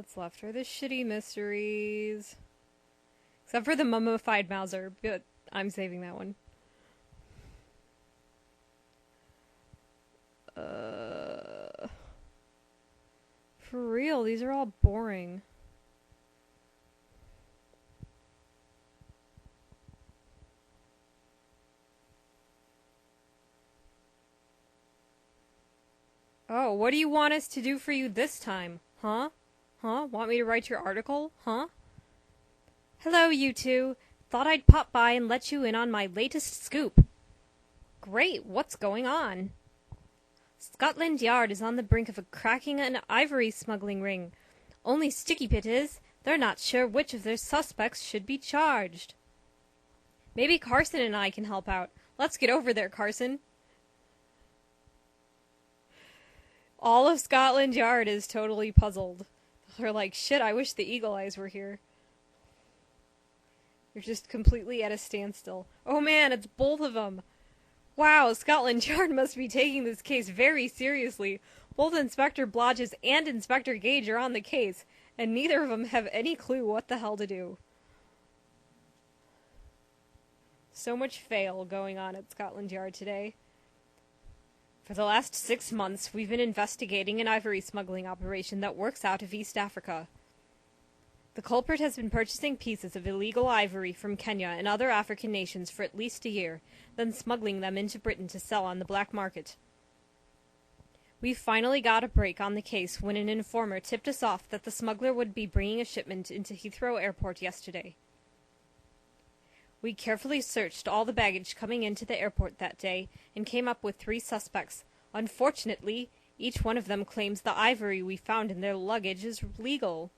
that's left are the shitty mysteries. Except for the mummified Mauser, but I'm saving that one. For real, these are all boring. Oh, what do you want us to do for you this time? Huh? Huh? Want me to write your article? Huh? Hello, you two. Thought I'd pop by and let you in on my latest scoop. Great, what's going on? Scotland Yard is on the brink of cracking an ivory smuggling ring. Only Sticky Pit is. They're not sure which of their suspects should be charged. Maybe Carson and I can help out. Let's get over there, Carson. All of Scotland Yard is totally puzzled. They're like, shit, I wish the Eagle Eyes were here. You're just completely at a standstill. Oh man, it's both of them. Wow, Scotland Yard must be taking this case very seriously. Both Inspector Blodges and Inspector Gage are on the case, and neither of them have any clue what the hell to do. So much fail going on at Scotland Yard today. For the last 6 months, we've been investigating an ivory smuggling operation that works out of East Africa. The culprit has been purchasing pieces of illegal ivory from Kenya and other African nations for at least a year, then smuggling them into Britain to sell on the black market. We finally got a break on the case when an informer tipped us off that the smuggler would be bringing a shipment into Heathrow Airport yesterday. We carefully searched all the baggage coming into the airport that day and came up with 3 suspects. Unfortunately, each one of them claims the ivory we found in their luggage is legal.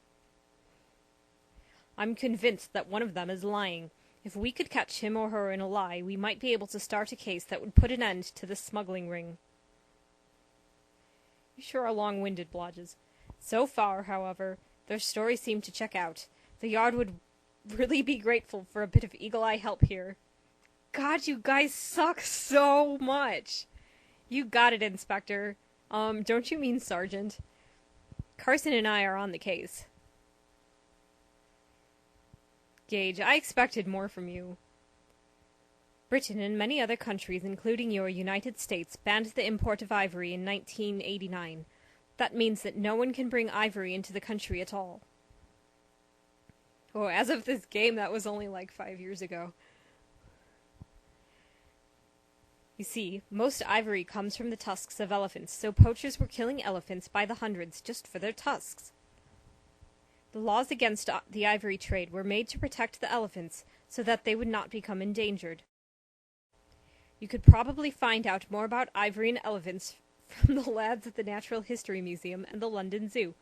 I'm convinced that one of them is lying. If we could catch him or her in a lie, we might be able to start a case that would put an end to the smuggling ring. You sure are long-winded, Blodges. So far, however, their stories seem to check out. The Yard would really be grateful for a bit of Eagle Eye help here. God, you guys suck so much! You got it, Inspector. Don't you mean Sergeant? Carson and I are on the case. Gage, I expected more from you. Britain and many other countries, including your United States, banned the import of ivory in 1989. That means that no one can bring ivory into the country at all. Oh, as of this game, that was only like 5 years ago. You see, most ivory comes from the tusks of elephants, so poachers were killing elephants by the hundreds just for their tusks. The laws against the ivory trade were made to protect the elephants so that they would not become endangered. You could probably find out more about ivory and elephants from the lads at the Natural History Museum and the London Zoo.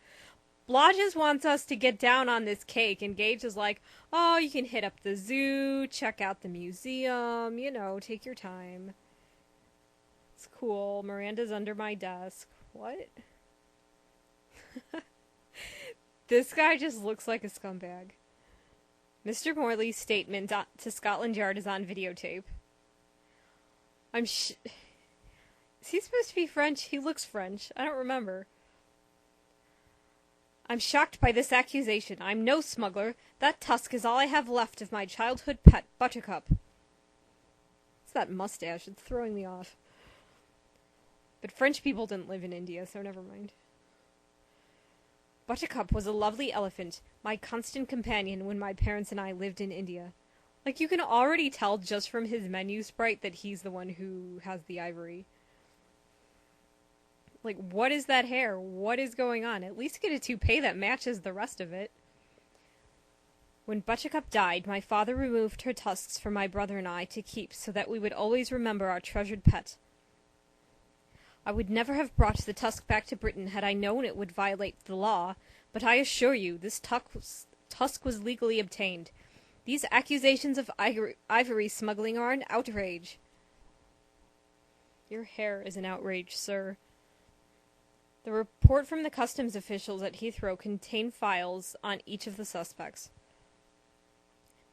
Blodges wants us to get down on this cake, and Gage is like, oh, you can hit up the zoo, check out the museum, take your time. It's cool. Miranda's under my desk. What? This guy just looks like a scumbag. Mr. Morley's statement to Scotland Yard is on videotape. Is he supposed to be French? He looks French. I don't remember. I'm shocked by this accusation. I'm no smuggler. That tusk is all I have left of my childhood pet, Buttercup. It's that mustache. It's throwing me off. But French people didn't live in India, so never mind. Buttercup was a lovely elephant, my constant companion when my parents and I lived in India. Like, you can already tell just from his menu sprite that he's the one who has the ivory. Like, what is that hair? What is going on? At least get a toupee that matches the rest of it. When Buttercup died, my father removed her tusks for my brother and I to keep so that we would always remember our treasured pet. I would never have brought the tusk back to Britain had I known it would violate the law, but I assure you this tusk was legally obtained. These accusations of ivory smuggling are an outrage. Your hair is an outrage, sir. The report from the customs officials at Heathrow contained files on each of the suspects.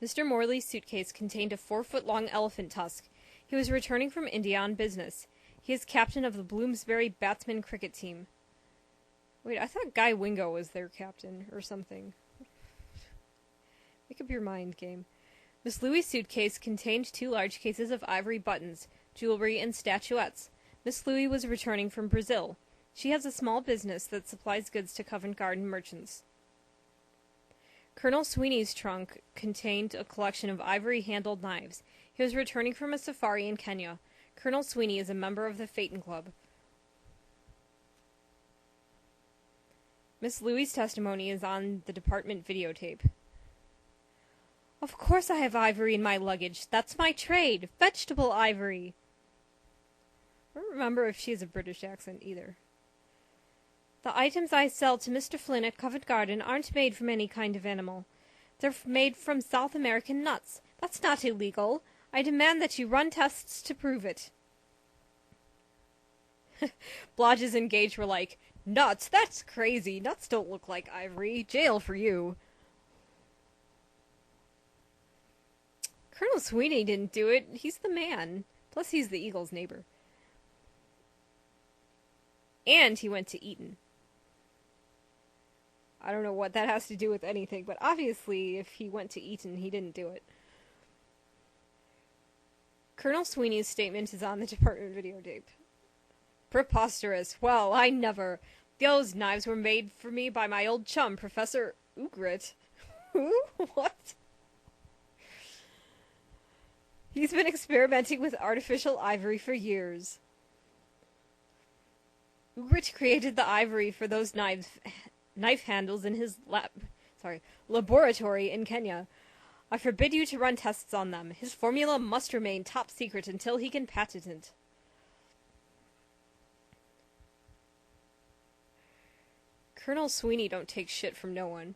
Mr. Morley's suitcase contained a 4-foot-long elephant tusk. He was returning from India on business. He is captain of the Bloomsbury Batsman cricket team. Wait, I thought Guy Wingo was their captain or something. Make up your mind, game. Miss Louie's suitcase contained 2 large cases of ivory buttons, jewelry, and statuettes. Miss Louie was returning from Brazil. She has a small business that supplies goods to Covent Garden merchants. Colonel Sweeney's trunk contained a collection of ivory-handled knives. He was returning from a safari in Kenya. Colonel Sweeney is a member of the Phaeton Club. Miss Louie's testimony is on the department videotape. Of course I have ivory in my luggage. That's my trade. Vegetable ivory. I don't remember if she has a British accent either. The items I sell to Mr. Flynn at Covent Garden aren't made from any kind of animal. They're made from South American nuts. That's not illegal. I demand that you run tests to prove it. Blodges and Gage were like, nuts? That's crazy. Nuts don't look like ivory. Jail for you. Colonel Sweeney didn't do it. He's the man. Plus, he's the Eagle's neighbor. And he went to Eton. I don't know what that has to do with anything, but obviously, if he went to Eton, he didn't do it. Colonel Sweeney's statement is on the department videotape. Preposterous. Well, I never. Those knives were made for me by my old chum, Professor Ugrit. Who? What? He's been experimenting with artificial ivory for years. Ugrit created the ivory for those knife handles in his laboratory in Kenya. I forbid you to run tests on them. His formula must remain top secret until he can patent it. Colonel Sweeney don't take shit from no one.